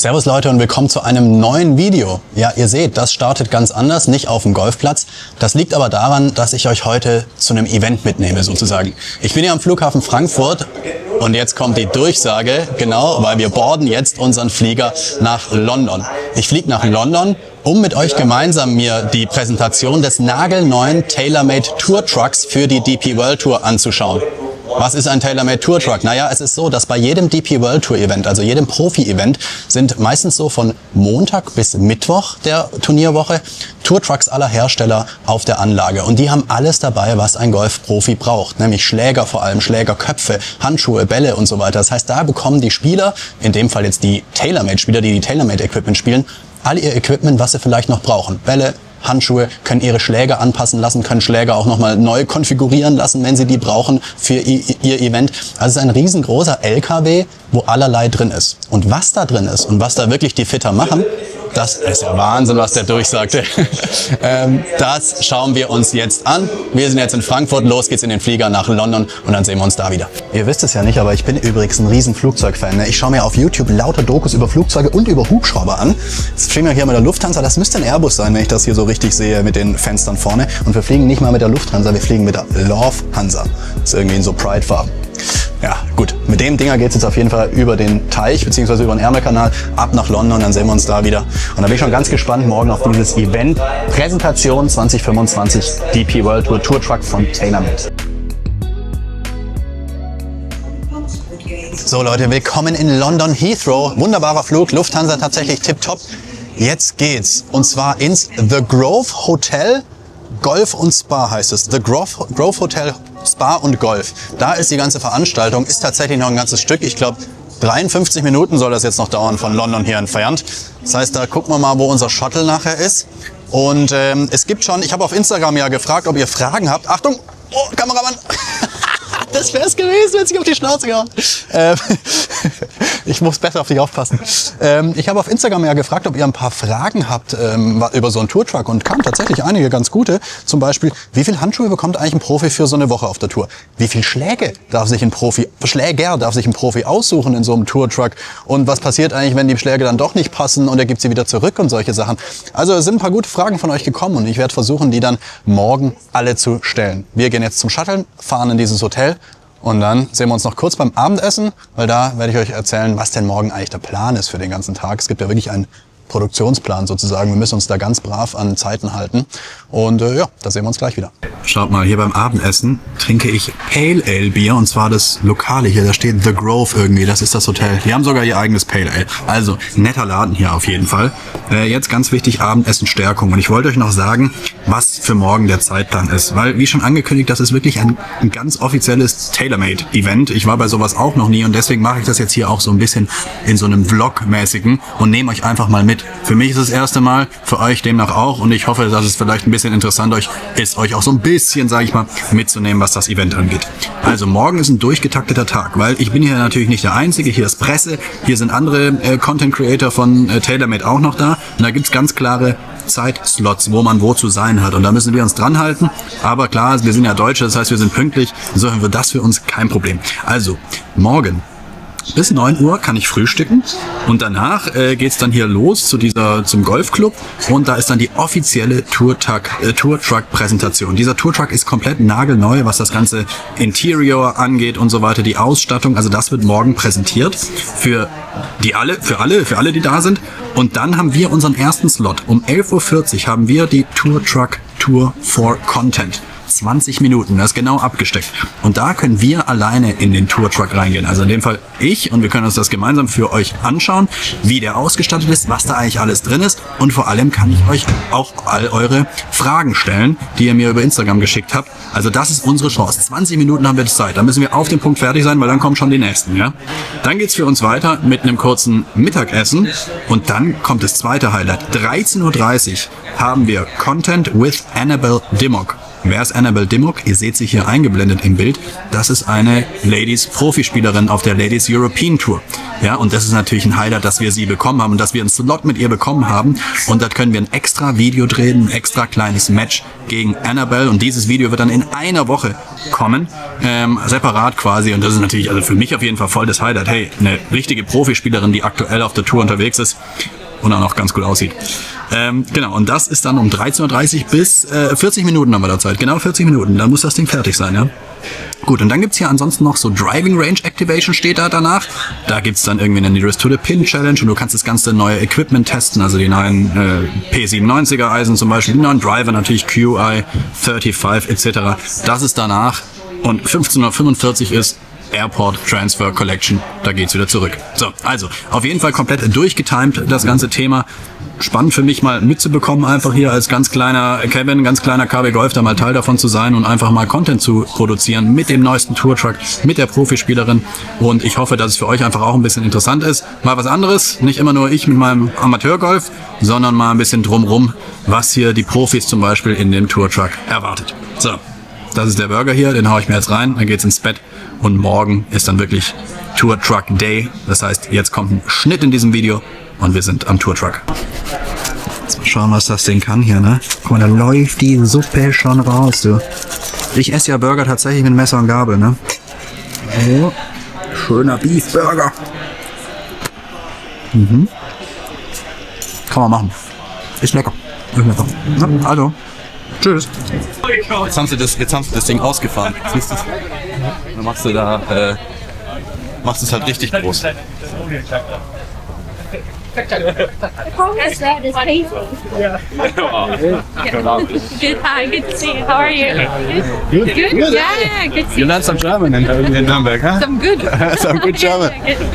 Servus Leute und willkommen zu einem neuen Video. Ja, ihr seht, das startet ganz anders, nicht auf dem Golfplatz. Das liegt aber daran, dass ich euch heute zu einem Event mitnehme sozusagen. Ich bin hier am Flughafen Frankfurt und jetzt kommt die Durchsage, genau, weil wir boarden jetzt unseren Flieger nach London. Ich fliege nach London, um mit euch gemeinsam mir die Präsentation des nagelneuen TaylorMade Tour Trucks für die DP World Tour anzuschauen. Was ist ein TaylorMade Tour Truck? Naja, es ist so, dass bei jedem DP World Tour Event, also jedem Profi-Event, sind meistens so von Montag bis Mittwoch der Turnierwoche Tour Trucks aller Hersteller auf der Anlage. Und die haben alles dabei, was ein Golfprofi braucht. Nämlich Schläger vor allem, Schlägerköpfe, Handschuhe, Bälle und so weiter. Das heißt, da bekommen die Spieler, in dem Fall jetzt die TaylorMade-Spieler, die TaylorMade Equipment spielen, all ihr Equipment, was sie vielleicht noch brauchen. Bälle, Handschuhe, können ihre Schläger anpassen lassen, können Schläger auch nochmal neu konfigurieren lassen, wenn sie die brauchen für ihr Event. Also es ist ein riesengroßer LKW, wo allerlei drin ist. Und was da drin ist und was da wirklich die Fitter machen, das ist ja Wahnsinn, was der durchsagte. Das schauen wir uns jetzt an. Wir sind jetzt in Frankfurt, los geht's in den Flieger nach London und dann sehen wir uns da wieder. Ihr wisst es ja nicht, aber ich bin übrigens ein riesen Flugzeugfan. Ich schaue mir auf YouTube lauter Dokus über Flugzeuge und über Hubschrauber an. Jetzt fliegen wir hier mit der Lufthansa, das müsste ein Airbus sein, wenn ich das hier so richtig sehe mit den Fenstern vorne. Und wir fliegen nicht mal mit der Lufthansa, wir fliegen mit der Lufthansa. Das ist irgendwie in so Pride-Farben. Ja, gut. Mit dem Dinger geht es jetzt auf jeden Fall über den Teich bzw. über den Ärmelkanal ab nach London. Dann sehen wir uns da wieder. Und da bin ich schon ganz gespannt morgen auf dieses Event. Präsentation 2025 DP World Tour Tour Truck von TaylorMade. So Leute, willkommen in London Heathrow. Wunderbarer Flug, Lufthansa tatsächlich tipptopp. Jetzt geht's. Und zwar ins The Grove Hotel Golf und Spa heißt es. The Grove Hotel Spa und Golf. Da ist die ganze Veranstaltung, ist tatsächlich noch ein ganzes Stück. Ich glaube, 53 Minuten soll das jetzt noch dauern von London hier entfernt. Das heißt, da gucken wir mal, wo unser Shuttle nachher ist. Und es gibt schon, ich habe auf Instagram ja gefragt, ob ihr Fragen habt. Achtung, oh, Kameramann! Das wäre es gewesen, wenn ich auf die Schnauze gehauen. Ich muss besser auf dich aufpassen. Ich habe auf Instagram ja gefragt, ob ihr ein paar Fragen habt über so einen Tourtruck und kamen tatsächlich einige ganz gute. Zum Beispiel, wie viel Handschuhe bekommt eigentlich ein Profi für so eine Woche auf der Tour? Wie viel Schläger darf sich ein Profi aussuchen in so einem Tourtruck? Und was passiert eigentlich, wenn die Schläge dann doch nicht passen und er gibt sie wieder zurück und solche Sachen? Also es sind ein paar gute Fragen von euch gekommen und ich werde versuchen, die dann morgen alle zu stellen. Wir gehen jetzt zum Shuttle, fahren in dieses Hotel. Und dann sehen wir uns noch kurz beim Abendessen, weil da werde ich euch erzählen, was denn morgen eigentlich der Plan ist für den ganzen Tag. Es gibt ja wirklich einen Produktionsplan sozusagen. Wir müssen uns da ganz brav an Zeiten halten. Und ja, da sehen wir uns gleich wieder. Schaut mal, hier beim Abendessen trinke ich Pale Ale Bier und zwar das Lokale hier. Da steht The Grove irgendwie, das ist das Hotel. Die haben sogar ihr eigenes Pale Ale. Also netter Laden hier auf jeden Fall. Jetzt ganz wichtig, Abendessen Stärkung. Und ich wollte euch noch sagen, was für morgen der Zeitplan ist. Weil, wie schon angekündigt, das ist wirklich ein ganz offizielles TaylorMade-Event. Ich war bei sowas auch noch nie und deswegen mache ich das jetzt hier auch so ein bisschen in so einem Vlog-mäßigen und nehme euch einfach mal mit. Für mich ist es das erste Mal, für euch demnach auch und ich hoffe, dass es vielleicht ein bisschen interessant ist, euch auch so ein bisschen, sage ich mal, mitzunehmen, was das Event angeht. Also morgen ist ein durchgetakteter Tag, weil ich bin hier natürlich nicht der Einzige, hier ist Presse, hier sind andere Content Creator von TaylorMade auch noch da und da gibt's ganz klare Zeitslots, wo man wo zu sein hat und da müssen wir uns dran halten, aber klar, wir sind ja Deutsche, das heißt, wir sind pünktlich, insofern wird das für uns kein Problem. Also, morgen bis 9 Uhr kann ich frühstücken und danach geht's dann hier los zum Golfclub und da ist dann die offizielle Tour Truck Präsentation. Dieser Tour Truck ist komplett nagelneu, was das ganze Interior angeht und so weiter, die Ausstattung, also das wird morgen präsentiert für alle, die da sind und dann haben wir unseren ersten Slot. Um 11:40 Uhr haben wir die Tour Truck Tour for Content. 20 Minuten, das ist genau abgesteckt. Und da können wir alleine in den Tour Truck reingehen. Also in dem Fall ich und wir können uns das gemeinsam für euch anschauen, wie der ausgestattet ist, was da eigentlich alles drin ist und vor allem kann ich euch auch all eure Fragen stellen, die ihr mir über Instagram geschickt habt. Also das ist unsere Chance. 20 Minuten haben wir Zeit. Da müssen wir auf dem Punkt fertig sein, weil dann kommen schon die nächsten. Ja? Dann geht's für uns weiter mit einem kurzen Mittagessen und dann kommt das zweite Highlight. 13:30 Uhr haben wir Content with Annabelle Dimmock. Wer ist Annabelle Dimmock? Ihr seht sie hier eingeblendet im Bild. Das ist eine Ladies-Profispielerin auf der Ladies European Tour. Ja, und das ist natürlich ein Highlight, dass wir sie bekommen haben und dass wir einen Slot mit ihr bekommen haben. Und da können wir ein extra Video drehen, ein extra kleines Match gegen Annabelle. Und dieses Video wird dann in einer Woche kommen, separat quasi. Und das ist natürlich, also für mich auf jeden Fall voll das Highlight. Hey, eine richtige Profispielerin, die aktuell auf der Tour unterwegs ist und auch noch ganz gut aussieht. Genau, und das ist dann um 13:30 Uhr bis 40 Minuten haben wir da Zeit. Genau 40 Minuten, dann muss das Ding fertig sein, ja. Gut, und dann gibt's hier ansonsten noch so Driving Range Activation steht da danach. Da gibt's dann irgendwie eine Nearest to the Pin Challenge und du kannst das ganze neue Equipment testen, also die neuen P97er Eisen zum Beispiel, die neuen Driver natürlich QI 35 etc. Das ist danach und 15:45 Uhr ist Airport Transfer Collection, da geht's wieder zurück. So, also auf jeden Fall komplett durchgetimed das ganze Thema. Spannend für mich mal mitzubekommen, einfach hier als ganz kleiner Kevin, ganz kleiner kwgolf, da mal Teil davon zu sein und einfach mal Content zu produzieren mit dem neuesten Tour Truck, mit der Profispielerin. Und ich hoffe, dass es für euch einfach auch ein bisschen interessant ist. Mal was anderes, nicht immer nur ich mit meinem Amateurgolf, sondern mal ein bisschen drumrum, was hier die Profis zum Beispiel in dem Tour Truck erwartet. So, das ist der Burger hier, den haue ich mir jetzt rein, dann geht's ins Bett und morgen ist dann wirklich Tour Truck Day. Das heißt, jetzt kommt ein Schnitt in diesem Video und wir sind am Tour Truck. Jetzt mal schauen, was das Ding kann hier, ne? Guck mal, da läuft die Suppe schon raus, du. Ich esse ja Burger tatsächlich mit Messer und Gabel, ne? Oh, schöner Beef Burger. Mhm. Kann man machen. Ist lecker. Ist lecker. Na, also, tschüss. Jetzt haben sie das Ding ausgefahren. Siehst du? Dann machst du da, machst es halt richtig groß. That's that is Casey. Yeah. Good. Hi. Good to see you. How are you? Good. Good. Yeah. Good to see you. You learned some German in Nürnberg, huh? Some good. Some good German.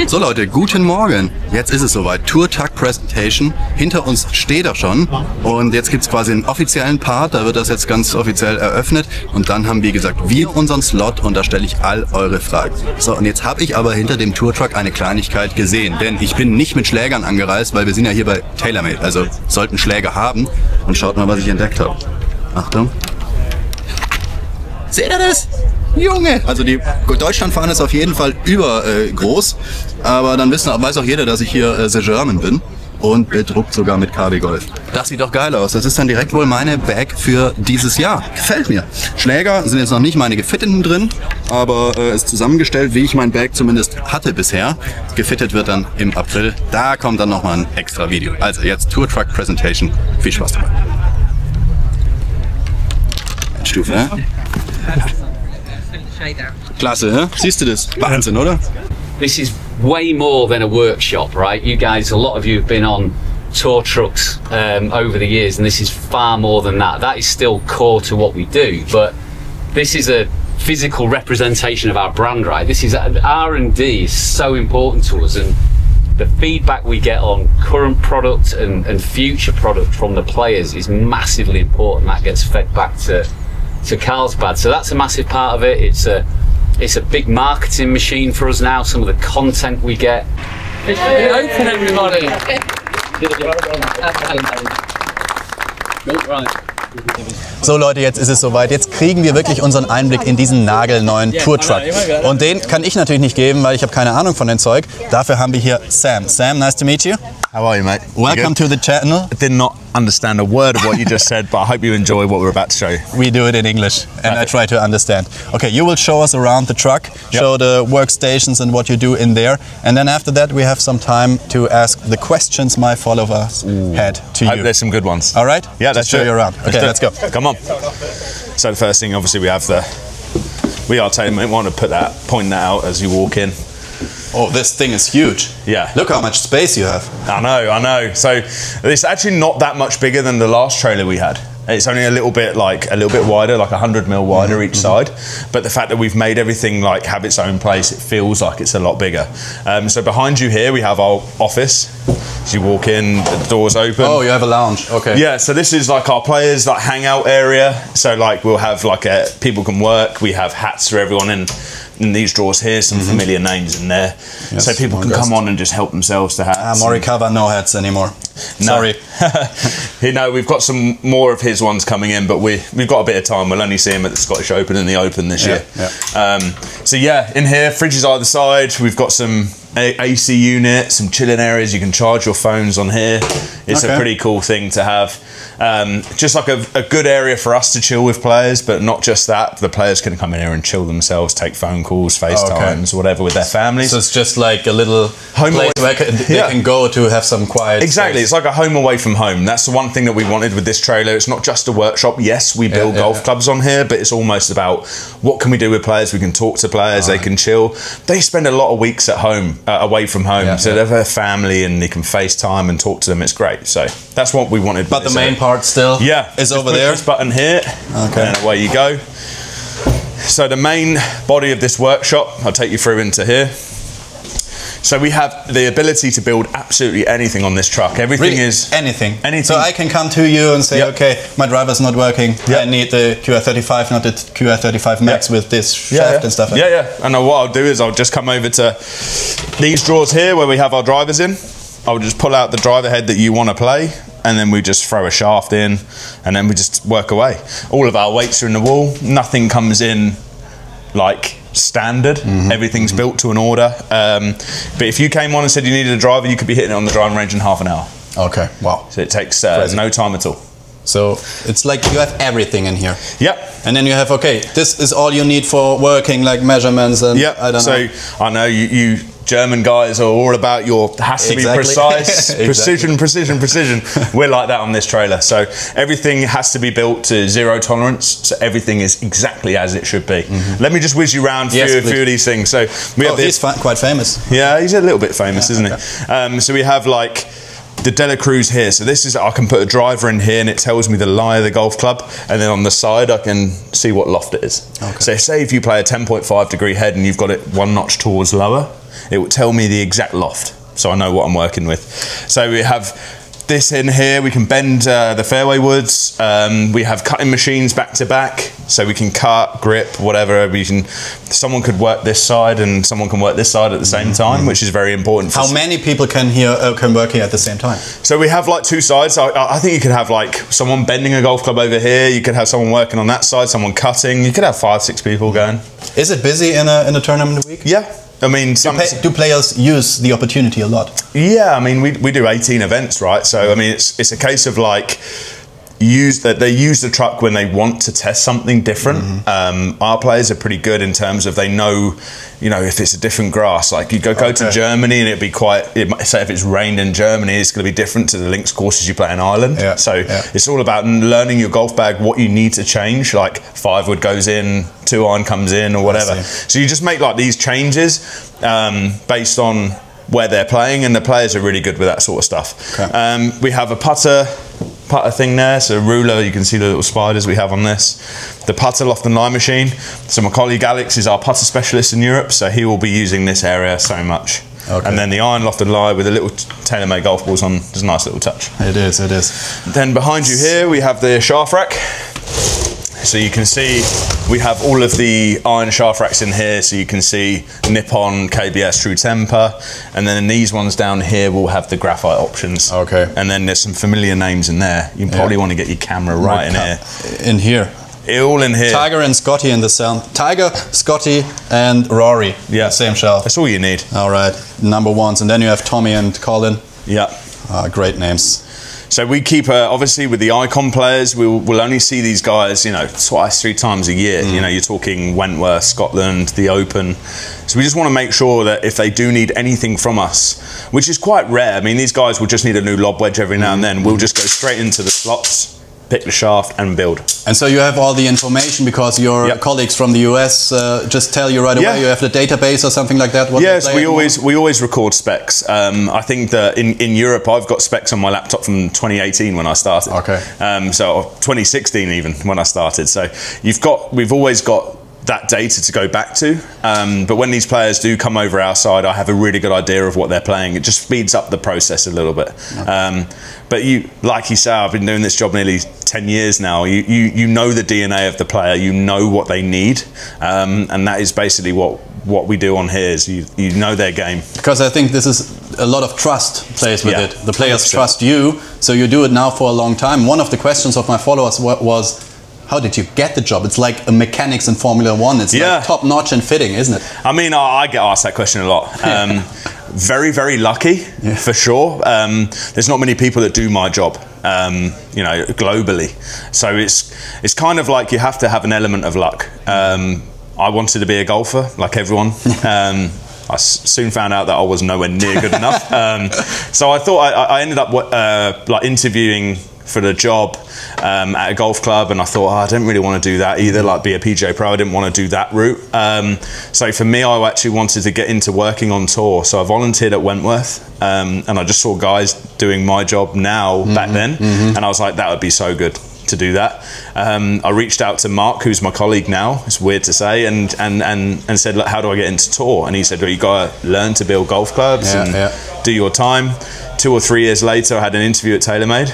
So Leute, guten Morgen. Jetzt ist es soweit. Tour Truck Presentation. Hinter uns steht er schon. Und jetzt gibt es quasi einen offiziellen Part. Da wird das jetzt ganz offiziell eröffnet. Und dann haben, wie gesagt, wir unseren Slot und da stelle ich all eure Fragen. So, und jetzt habe ich aber hinter dem Tour Truck eine Kleinigkeit gesehen. Denn ich bin nicht mit Schlägern angereist, weil wir sind ja hier bei TaylorMade. Also sollten Schläger haben. Und schaut mal, was ich entdeckt habe. Achtung. Seht ihr das? Junge! Also die Deutschlandfahne ist auf jeden Fall übergroß. Aber dann weiß auch jeder, dass ich hier The German bin. Und bedruckt sogar mit kwgolf. Das sieht doch geil aus. Das ist dann direkt wohl meine Bag für dieses Jahr. Gefällt mir. Schläger sind jetzt noch nicht meine gefitteten drin, aber ist zusammengestellt, wie ich mein Bag zumindest hatte bisher. Gefittet wird dann im April. Da kommt dann nochmal ein extra Video. Also jetzt Tour Truck Presentation. Viel Spaß dabei. Stufe, ne? Klasse, ne? Siehst du das? Wahnsinn, oder? This is way more than a workshop, right? You guys, a lot of you have been on tour trucks over the years, and this is far more than that. That is still core to what we do, but this is a physical representation of our brand, right? This is R&D is so important to us, and the feedback we get on current product and future product from the players is massively important. That gets fed back to Carlsbad, so that's a massive part of it. It's a big marketing machine for us now, some of the content we get. Open everybody! So Leute, jetzt ist es soweit. Jetzt kriegen wir wirklich unseren Einblick in diesen nagelneuen Tour Truck. Und den kann ich natürlich nicht geben, weil ich habe keine Ahnung von dem Zeug. Dafür haben wir hier Sam. Sam, nice to meet you. How are you, mate? Welcome to the channel. I did not understand a word of what you just said, but I hope you enjoy what we're about to show you. We do it in English, and I try to understand. Okay, you will show us around the truck, show the workstations and what you do in there, and then after that we have some time to ask the questions my followers had to you. I hope there's some good ones. All right? Yeah, let's show you around. Okay, let's go. Come on. So the first thing, obviously, we are TaylorMade. Want to point that out as you walk in. Oh, this thing is huge. Yeah. Look how much space you have. I know. So it's actually not that much bigger than the last trailer we had. It's only a little bit wider, like 100 mil wider each side. But the fact that we've made everything like have its own place, it feels like it's a lot bigger. So behind you here, we have our office. As you walk in, the doors open. Oh, you have a lounge. Okay. Yeah. So this is like our players' hangout area. So like we'll have people can work. We have hats for everyone in in these drawers here, some familiar names in there, yes, so people can come on and just help themselves to hats. Morikawa, no hats anymore. No. Sorry. We've got some more of his ones coming in, but we've got a bit of time. We'll only see him at the Scottish Open and the Open this year. So yeah, in here, fridges either side. We've got some AC unit, some chilling areas. You can charge your phones on here. It's a pretty cool thing to have. Just like a good area for us to chill with players, but not just that. The players can come in here and chill themselves, take phone calls, FaceTimes, whatever with their families. So it's just like a little home place where they can go to have some quiet Exactly, space. It's like a home away from home. That's the one thing that we wanted with this trailer. It's not just a workshop. Yes, we build golf clubs on here, but it's almost about what can we do with players. We can talk to players, they can chill. They spend a lot of weeks at home, away from home, so they have a family and they can FaceTime and talk to them. It's great. So that's what we wanted. But the main part still is over there. This button here, and away you go. So the main body of this workshop, I'll take you through into here. So we have the ability to build absolutely anything on this truck. Everything is anything. So I can come to you and say, okay, my driver's not working. I need the QR35, not the QR35 Max with this shaft and stuff. And what I'll do is I'll just come over to these drawers here where we have our drivers in. I'll just pull out the driver head that you want to play, and then we just throw a shaft in, and then we just work away. All of our weights are in the wall. Nothing comes in like standard. Everything's built to an order. But if you came on and said you needed a driver, you could be hitting it on the driving range in half an hour. Okay, wow. So it takes no time at all. So it's like you have everything in here. Yep. And then you have, okay, this is all you need for working, like measurements and I don't know. So I know you German guys are all about has to be precise, precision. We're like that on this trailer. So everything has to be built to 0 tolerance. So everything is exactly as it should be. Let me just whiz you around through a few of these things. So we have this. He's quite famous. Yeah, he's a little bit famous, isn't he? So we have like the Dela Cruz here. So this is, I can put a driver in here and it tells me the lie of the golf club, and then on the side I can see what loft it is. So say if you play a 10.5 degree head and you've got it 1 notch towards lower, it will tell me the exact loft, so I know what I'm working with. So we have this in here. We can bend the fairway woods. We have cutting machines back to back, so we can cut, grip, whatever. Someone could work this side and someone can work this side at the same time, which is very important. How many people can work here at the same time? So we have like 2 sides. I think you could have like someone bending a golf club over here. You could have someone working on that side, someone cutting. You could have 5, 6 people going. Is it busy in a tournament week? Yeah. I mean, do players use the opportunity a lot? Yeah, I mean, we do 18 events, right? So I mean, it's a case of like they use the truck when they want to test something different. Our players are pretty good in terms of they know, if it's a different grass. Like you go to Germany and it'd be say if it's rained in Germany, it's going to be different to the links courses you play in Ireland. It's all about learning your golf bag, what you need to change. Like 5 wood goes in, 2 iron comes in, or whatever. So you just make like these changes based on where they're playing, and the players are really good with that sort of stuff. We have a putter thing there, so a ruler. You can see the little spiders we have on this. The putter loft and lie machine. So my colleague Alex is our putter specialist in Europe, so he will be using this area so much. And then the iron loft and lie with the little TaylorMade golf balls on. There's a nice little touch. It is. Then behind you here we have the shaft rack. So you can see we have all of the iron shaft racks in here, so you can see Nippon, KBS, True Temper, and then in these ones down here we'll have the graphite options. And then there's some familiar names in there. You probably want to get your camera right in here. In here. All in here. Tiger and Scotty in the sound. Tiger, Scotty, and Rory. Same shelf. That's all you need. All right, number ones, and then you have Tommy and Colin. Great names. So we keep, obviously with the icon players, we'll only see these guys, 2, 3 times a year. You're talking Wentworth, Scotland, the Open. So we just want to make sure that if they do need anything from us, which is quite rare. I mean, these guys will just need a new lob wedge every now and then. We'll just go straight into the slots, pick the shaft and build. And so you have all the information because your colleagues from the US just tell you right away. You have the database or something like that. Yes, we always record specs. I think that in Europe I've got specs on my laptop from 2018 when I started. So 2016 even when I started. So we've always got that data to go back to. But when these players do come over our side, I have a really good idea of what they're playing. It just speeds up the process a little bit. But like you say, I've been doing this job nearly 10 years now. You know the DNA of the player, you know what they need, and that is basically what we do on here. Is you know their game. Because I think this is a lot of trust plays with it. The players 100%. trust you, so you do it now for a long time. One of the questions of my followers was, how did you get the job? It's like a mechanics in Formula One. It's like top notch and fitting, isn't it? I mean, I get asked that question a lot. Very, very lucky, for sure. There's not many people that do my job, you know, globally. So it's kind of like you have to have an element of luck. I wanted to be a golfer, like everyone. I soon found out that I was nowhere near good enough. So I thought I ended up like interviewing for the job at a golf club, and I thought, I don't really want to do that either, like be a PGA Pro. I didn't want to do that route. So for me, I actually wanted to get into working on tour. So I volunteered at Wentworth, and I just saw guys doing my job now back then, and I was like, that would be so good to do that. I reached out to Mark, who's my colleague now, it's weird to say, and said, look, how do I get into tour? And he said, well, you got to learn to build golf clubs and do your time. 2 or 3 years later, I had an interview at TaylorMade,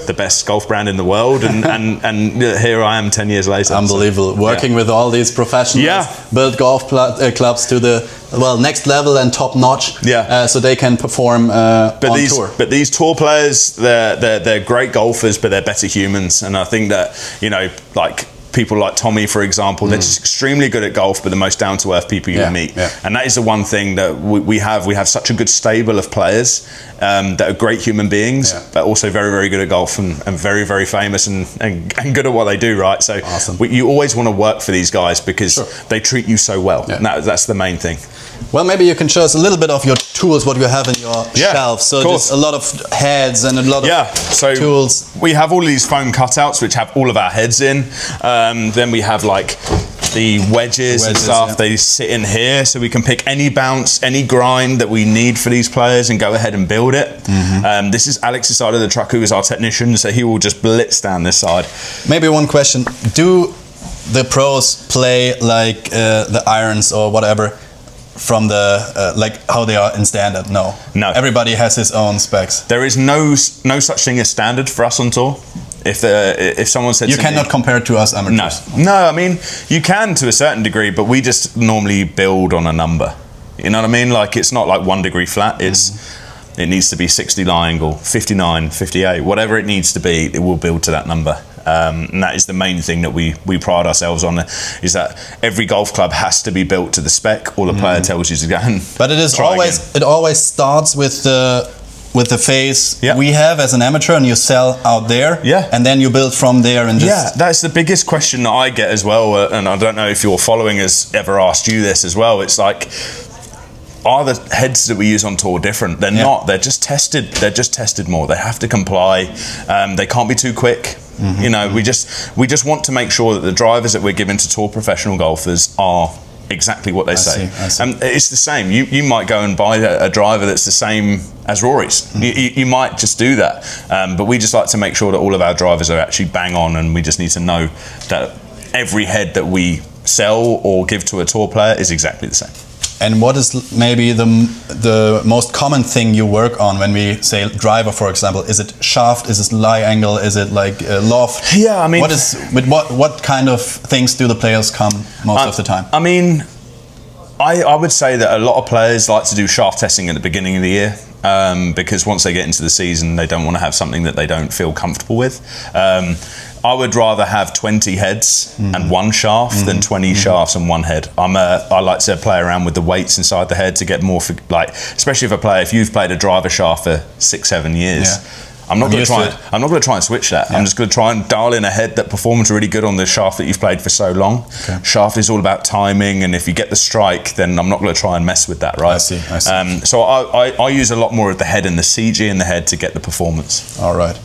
the best golf brand in the world, and here I am 10 years later. Unbelievable. So, working with all these professionals, build golf clubs to the next level and top notch, so they can perform on tour. But these tour players, they're great golfers, but they're better humans, and I think that, you know, like people like Tommy, for example, they're just extremely good at golf, but the most down-to-earth people you meet. And that is the one thing that we have. We have such a good stable of players that are great human beings, but also very, very good at golf and very, very famous and good at what they do, right? So you always want to work for these guys because they treat you so well. And that's the main thing. Well, maybe you can show us a little bit of your tools, what you have in your shelf. So there's a lot of heads and a lot of tools. We have all these foam cutouts which have all of our heads in. Then we have like the wedges and stuff. They sit in here, so we can pick any bounce, any grind that we need for these players and go ahead and build it. This is Alex's side of the truck, who is our technician, so he will just blitz down this side. Maybe one question. Do the pros play like the irons or whatever from the like how they are in standard? No. Everybody has his own specs. There is no such thing as standard for us on tour. If someone said you cannot compare it to us amateurs. No, I mean you can to a certain degree, but we just normally build on a number. You know what I mean? Like it's not like 1 degree flat. It needs to be 60 lie angle, 59, 58, whatever it needs to be. It will build to that number. And that is the main thing that we pride ourselves on, is that every golf club has to be built to the spec. All the player tells you to go and but it is always starts with the phase we have as an amateur, and you sell out there, and then you build from there. And just that's the biggest question that I get as well, and I don't know if your following has ever asked you this as well. It's like, are the heads that we use on tour different? They're not. They're just tested. They're just tested more. They have to comply. They can't be too quick. You know, we just want to make sure that the drivers that we're giving to tour professional golfers are exactly what they say. I see. And it's the same. You might go and buy a driver that's the same as Rory's. You might just do that. But we just like to make sure that all of our drivers are actually bang on, and we just need to know that every head that we sell or give to a tour player is exactly the same. And what is maybe the most common thing you work on when we say driver, for example? Is it shaft? Is it lie angle? Is it like loft? Yeah, I mean, what kind of things do the players come most of the time? I mean, I would say that a lot of players like to do shaft testing at the beginning of the year. Because once they get into the season, they don't want to have something that they don't feel comfortable with. I would rather have 20 heads and 1 shaft than 20 shafts and 1 head. I like to play around with the weights inside the head to get more, like, especially if you've played a driver shaft for 6-7 years. I'm not going to try and switch that. I'm just going to try and dial in a head that performs really good on the shaft that you've played for so long. Shaft is all about timing, and if you get the strike, then I'm not going to try and mess with that, right? I see. So I use a lot more of the head and the CG in the head to get the performance. All right.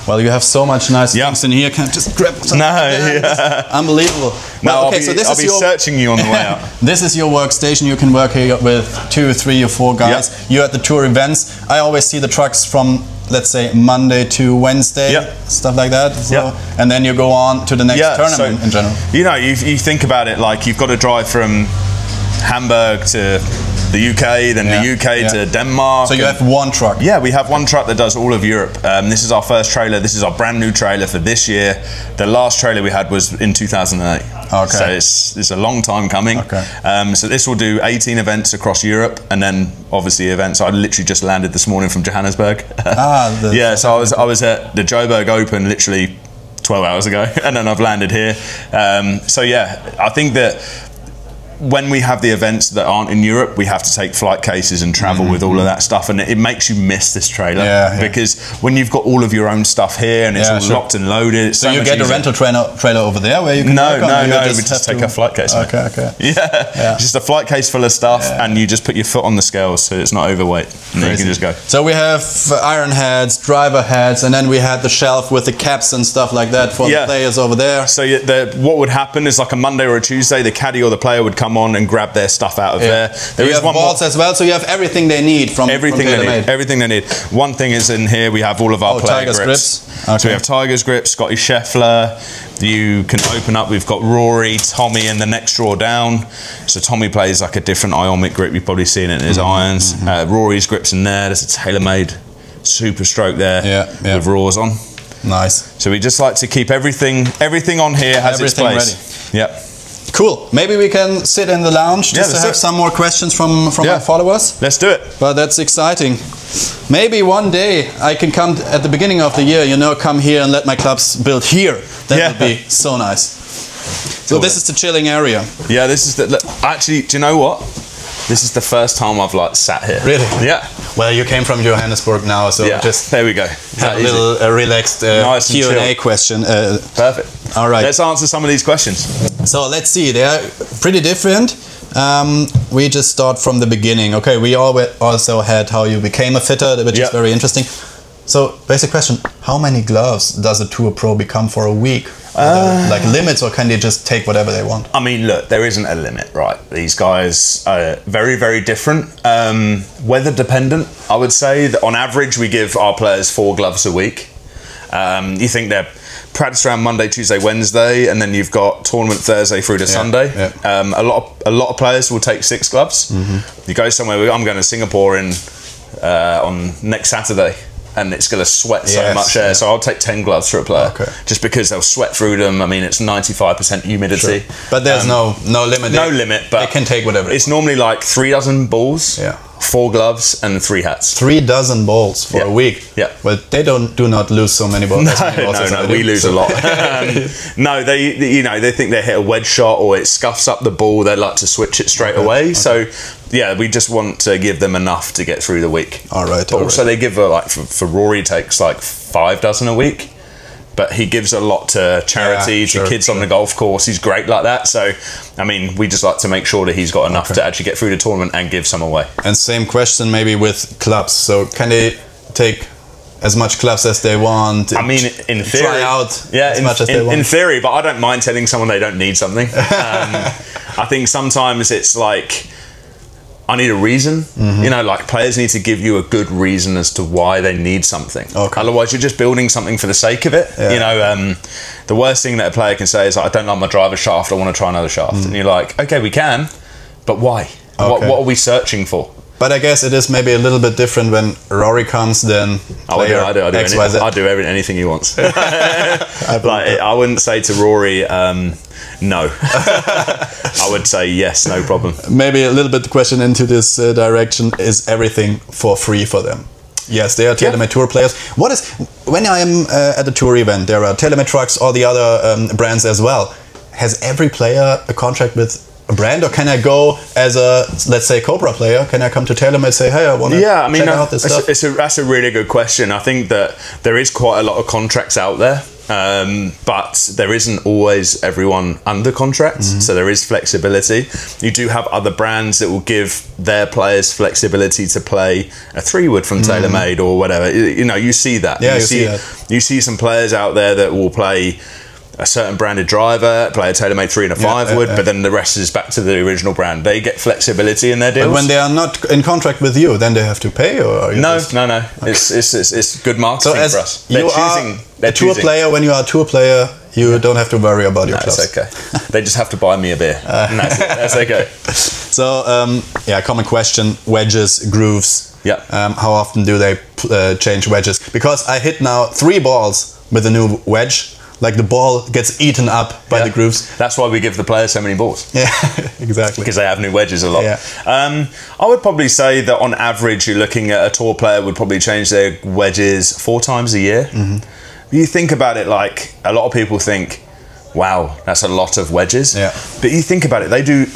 Well, you have so much nice things in here. Can I just grab some? Unbelievable. No, well, okay, I'll be searching you on the way out. This is your workstation. You can work here with 2, 3, or 4 guys. You're at the tour events. I always see the trucks from, let's say, Monday to Wednesday, stuff like that. So, and then you go on to the next tournament in general. You know, you think about it like you've got to drive from Hamburg to the UK, then the UK to Denmark. So you have one truck? Yeah, we have one truck that does all of Europe. This is our first trailer. This is our brand new trailer for this year. The last trailer we had was in 2008. Okay. So it's a long time coming. Okay. So this will do 18 events across Europe, and then obviously events. I literally just landed this morning from Johannesburg. So I was at the Joburg Open literally 12 hours ago, and then I've landed here. So yeah, I think that when we have the events that aren't in Europe, we have to take flight cases and travel with all of that stuff, and it makes you miss this trailer because when you've got all of your own stuff here and it's all locked and loaded, it's so you get a rental trailer over there where you can no, we just take a flight case. Okay. Just a flight case full of stuff, and you just put your foot on the scales so it's not overweight, and then you can just go. So we have iron heads, driver heads, and then we had the shelf with the caps and stuff like that for the players over there. So what would happen is like a Monday or a Tuesday, the caddy or the player would come on and grab their stuff out of there. You have balls as well, so you have everything they need from TaylorMade. Everything they need. One thing is in here, we have all of our player grips. Okay. So we have Tiger's grips, Scotty Scheffler. You can open up, we've got Rory, Tommy in the next drawer down. So Tommy plays like a different Ionic grip, you've probably seen it in his irons. Rory's grips in there, there's a TaylorMade Super Stroke there with Raws on. Nice. So we just like to keep everything on here has its place. Ready. Yep. Cool. Maybe we can sit in the lounge just to have some more questions from our followers. Let's do it. But that's exciting. Maybe one day I can come at the beginning of the year, come here and let my clubs build here. That would be so nice. So this is the chilling area. Yeah, this is actually, do you know what? This is the first time I've sat here. Really? Yeah. Well, you came from Johannesburg now, so just there we go. Have a little relaxed nice Q&A question. Perfect. All right. Let's answer some of these questions. So let's see. They are pretty different. We just start from the beginning. Okay, we also had how you became a fitter, which is very interesting. So basic question: how many gloves does a tour pro become for a week? Like limits, or can they just take whatever they want? I mean, look, there isn't a limit, right? These guys are very, very different. Weather dependent, I would say. That on average, we give our players 4 gloves a week. You think they're practice around Monday, Tuesday, Wednesday, and then you've got tournament Thursday through to Sunday. A lot of players will take 6 gloves. You go somewhere. I'm going to Singapore on next Saturday. And it's going to sweat so much air, so I'll take 10 gloves for a player, just because they'll sweat through them. I mean, it's 95% humidity. Sure. But there's no limit. No limit, but they can take whatever. It's normally like 3 dozen balls, 4 gloves, and 3 hats. 3 dozen balls for a week. Yeah. Well, they do not lose so many balls. No, we lose a lot. No, they think they hit a wedge shot or it scuffs up the ball. They like to switch it straight away. So. Yeah, we just want to give them enough to get through the week. All right. But also they give for Rory takes like 5 dozen a week, but he gives a lot to charity, to kids on the golf course. He's great like that. So, I mean, we just like to make sure that he's got enough to actually get through the tournament and give some away. And same question maybe with clubs. So can they take as much clubs as they want? I mean, in theory, try out as much as they want. In theory, but I don't mind telling someone they don't need something. I think sometimes it's like, I need a reason. Like players need to give you a good reason as to why they need something. Otherwise, you're just building something for the sake of it. The worst thing that a player can say is, I don't like my driver shaft, I want to try another shaft. And you're like, okay, we can, but why? What are we searching for? But I guess it is maybe a little bit different when Rory comes than I do anything he wants. I wouldn't say to Rory, no. I would say yes, no problem. Maybe a little bit question into this direction. Is everything for free for them? Yes, they are TaylorMade Tour players. When I am at a tour event, there are TaylorMade Trucks, all the other brands as well. Has every player a contract with a brand, or can I go as a, let's say, Cobra player? Can I come to TaylorMade and say, hey, I want to check out this stuff? That's a really good question. I think that there is quite a lot of contracts out there. but there isn't always everyone under contract, so there is flexibility. You do have other brands that will give their players flexibility to play a 3-wood from TaylorMade or whatever. You know, you see that. Yeah, you see some players out there that will play a certain branded driver, play a TaylorMade 3 and a 5-wood, but then the rest is back to the original brand. They get flexibility in their deals. But when they are not in contract with you, then they have to pay, or are you no. Okay. It's good marketing so as for us. You are a tour player. When you are a tour player, you don't have to worry about your clubs. That's okay. They just have to buy me a beer. And that's it. That's okay. So common question: wedges, grooves. Yeah. How often do they change wedges? Because I hit now 3 balls with a new wedge. Like the ball gets eaten up by the grooves. That's why we give the players so many balls. Yeah, exactly. Because they have new wedges a lot. Yeah. I would probably say that on average, you're looking at a tour player would probably change their wedges 4 times a year. You think about it, like a lot of people think, wow, that's a lot of wedges. Yeah. But you think about it, they do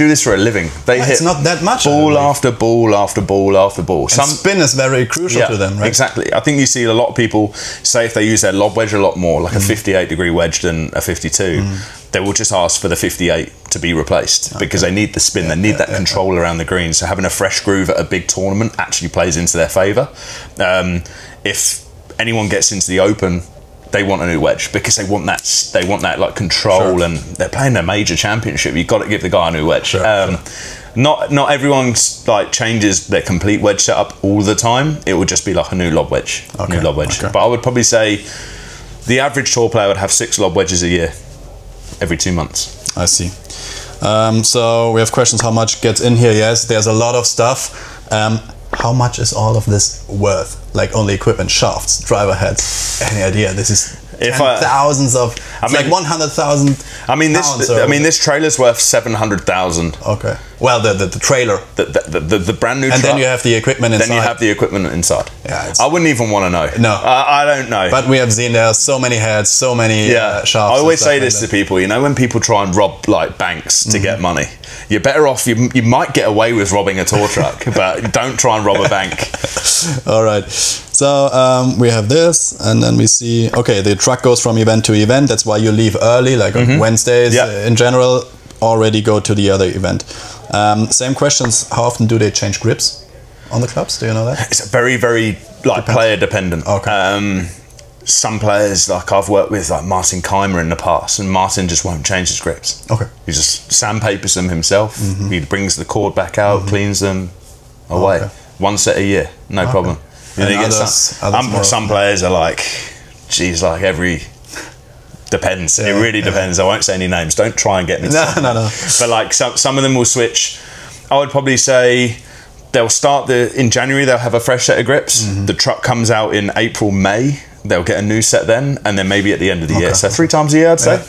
this for a living. They hit it's not that much. ball after ball after ball after ball. And spin is very crucial to them, right? Exactly. I think you see a lot of people say if they use their lob wedge a lot more, like a 58-degree wedge than a 52, they will just ask for the 58 to be replaced because they need the spin, they need that control around the green. So having a fresh groove at a big tournament actually plays into their favour. If anyone gets into the Open, they want a new wedge because they want that like control, and they're playing a major championship. You've got to give the guy a new wedge. Not everyone like changes their complete wedge setup all the time. It would just be like a new lob wedge. But I would probably say the average tour player would have 6 lob wedges a year, every 2 months. I see. So we have questions. How much gets in here? Yes, there's a lot of stuff. How much is all of this worth? Like only equipment, shafts, driver heads. Any idea? This is thousands of. It's like 100,000. This trailer's worth 700,000. Okay. Well, the trailer, the brand new. And truck, then you have the equipment inside. Then you have the equipment inside. Yeah. I wouldn't even want to know. No. I don't know. But we have seen there are so many heads, so many shafts. I always say this to people. You know, when people try and rob like banks to get money, you're better off. You might get away with robbing a tour truck, but don't try and rob a bank. All right. So we have this, and then we see. Okay, the truck goes from event to event. That's why you leave early, like on Wednesdays. In general, already go to the other event. Same questions. How often do they change grips on the clubs? Do you know that? It's very, very player dependent. Okay. Some players, like I've worked with, like Martin Keimer in the past, and Martin just won't change his grips. Okay. He just sandpapers them himself. He brings the cord back out, cleans them away. Okay. 1 set a year, no problem. You know, you get some players are like, geez, like every. Depends. It really depends. I won't say any names. Don't try and get me. No. But like some of them will switch. I would probably say they'll start in January. They'll have a fresh set of grips. The truck comes out in April, May. They'll get a new set then, and then maybe at the end of the year. So 3 times a year, I'd say.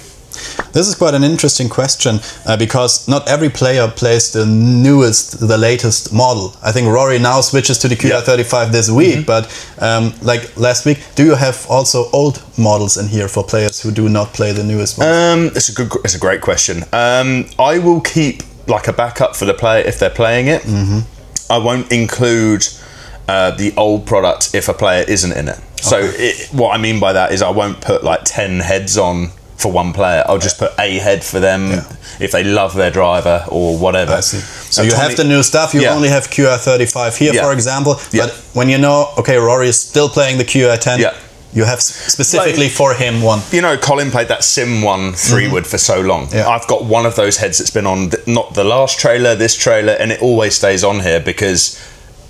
This is quite an interesting question because not every player plays the newest, the latest model. I think Rory now switches to the QR35 this week, but like last week, do you have also old models in here for players who do not play the newest ones? It's a great question. I will keep like a backup for the player if they're playing it. I won't include the old product if a player isn't in it. So what I mean by that is I won't put like 10 heads on for one player. I'll just put a head for them if they love their driver or whatever. I see. So you have the new stuff. You only have QR35 here, for example. But when you know, okay, Rory is still playing the QR10, you have specifically for him one. You know, Colin played that Sim 1 3-wood for so long. I've got one of those heads that's been on not the last trailer, this trailer, and it always stays on here because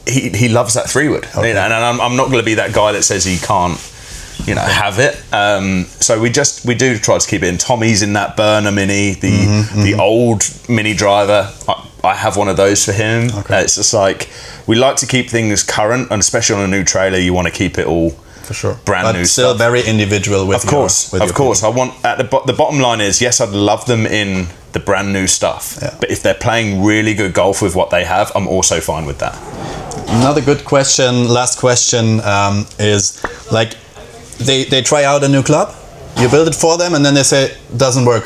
he loves that 3-wood. You know, and I'm not going to be that guy that says he can't, you know, have it. So we do try to keep it in. Tommy's in that burner mini, the old mini driver. I have one of those for him. It's just like we like to keep things current, and especially on a new trailer, you want to keep it all for sure brand new. Still stuff. very individual with of course. I want at the bottom line is yes, I'd love them in the brand new stuff. But if they're playing really good golf with what they have, I'm also fine with that. Another good question. Last question is like. They try out a new club, you build it for them, and then they say, doesn't work.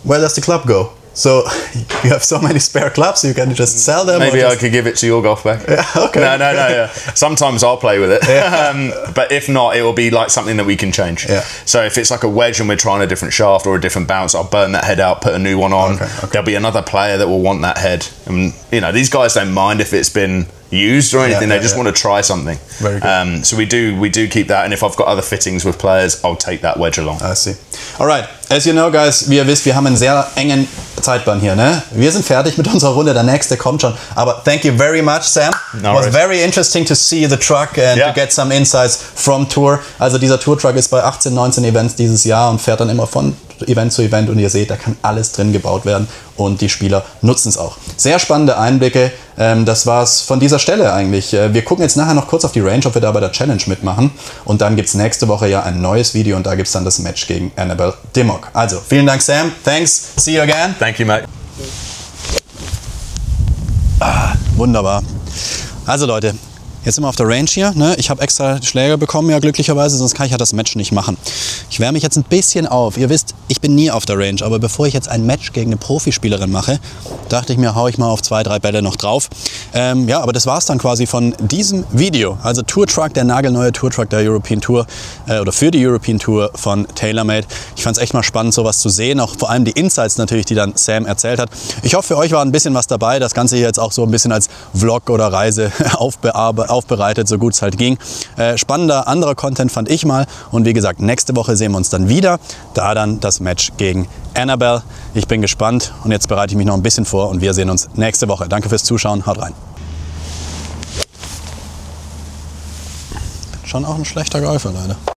Where does the club go? So you have so many spare clubs, you can just sell them. Maybe I could give it to your golf bag. Yeah, okay. No. Yeah. Sometimes I'll play with it, but if not, it will be like something that we can change. Yeah. So if it's like a wedge and we're trying a different shaft or a different bounce, I'll burn that head out, put a new one on. Okay. There'll be another player that will want that head, and you know, these guys don't mind if it's been used or anything. They just want to try something. Very good. So we do keep that, and if I've got other fittings with players, I'll take that wedge along. I see. Alright, as you know guys, wie ihr wisst, wir haben einen sehr engen Zeitplan hier, ne? Wir sind fertig mit unserer Runde, der nächste kommt schon. Aber thank you very much, Sam. No It was worries. very interesting to see the truck and to get some insights from Tour. Also dieser Tour Truck ist bei 18, 19 Events dieses Jahr und fährt dann immer von Event zu Event und ihr seht, da kann alles drin gebaut werden und die Spieler nutzen es auch. Sehr spannende Einblicke, das war's von dieser Stelle eigentlich. Wir gucken jetzt nachher noch kurz auf die Range, ob wir da bei der Challenge mitmachen und dann gibt es nächste Woche ja ein neues Video und da gibt es dann das Match gegen Annabelle Dimmock. Also, vielen Dank Sam, thanks, see you again. Thank you, mate. Wunderbar. Also Leute, jetzt sind wir auf der Range hier. Ne? Ich habe extra Schläger bekommen, ja glücklicherweise, sonst kann ich ja das Match nicht machen. Ich wärme mich jetzt ein bisschen auf. Ihr wisst, ich bin nie auf der Range, aber bevor ich jetzt ein Match gegen eine Profispielerin mache, dachte ich mir, hau ich mal auf 2, 3 Bälle noch drauf. Ja, aber das war's dann quasi von diesem Video. Also Tour Truck, der nagelneue Tour Truck der European Tour oder für die European Tour von TaylorMade. Ich fand es echt mal spannend, sowas zu sehen, auch vor allem die Insights natürlich, die dann Sam erzählt hat. Ich hoffe, für euch war ein bisschen was dabei. Das Ganze hier jetzt auch so ein bisschen als Vlog oder Reise aufbereitet, so gut es halt ging. Spannender, anderer Content fand ich mal. Und wie gesagt, nächste Woche sehen wir uns dann wieder. Da dann das Match gegen Annabelle. Ich bin gespannt und jetzt bereite ich mich noch ein bisschen vor und wir sehen uns nächste Woche. Danke fürs Zuschauen, haut rein. Bin schon auch ein schlechter Golfer, leider.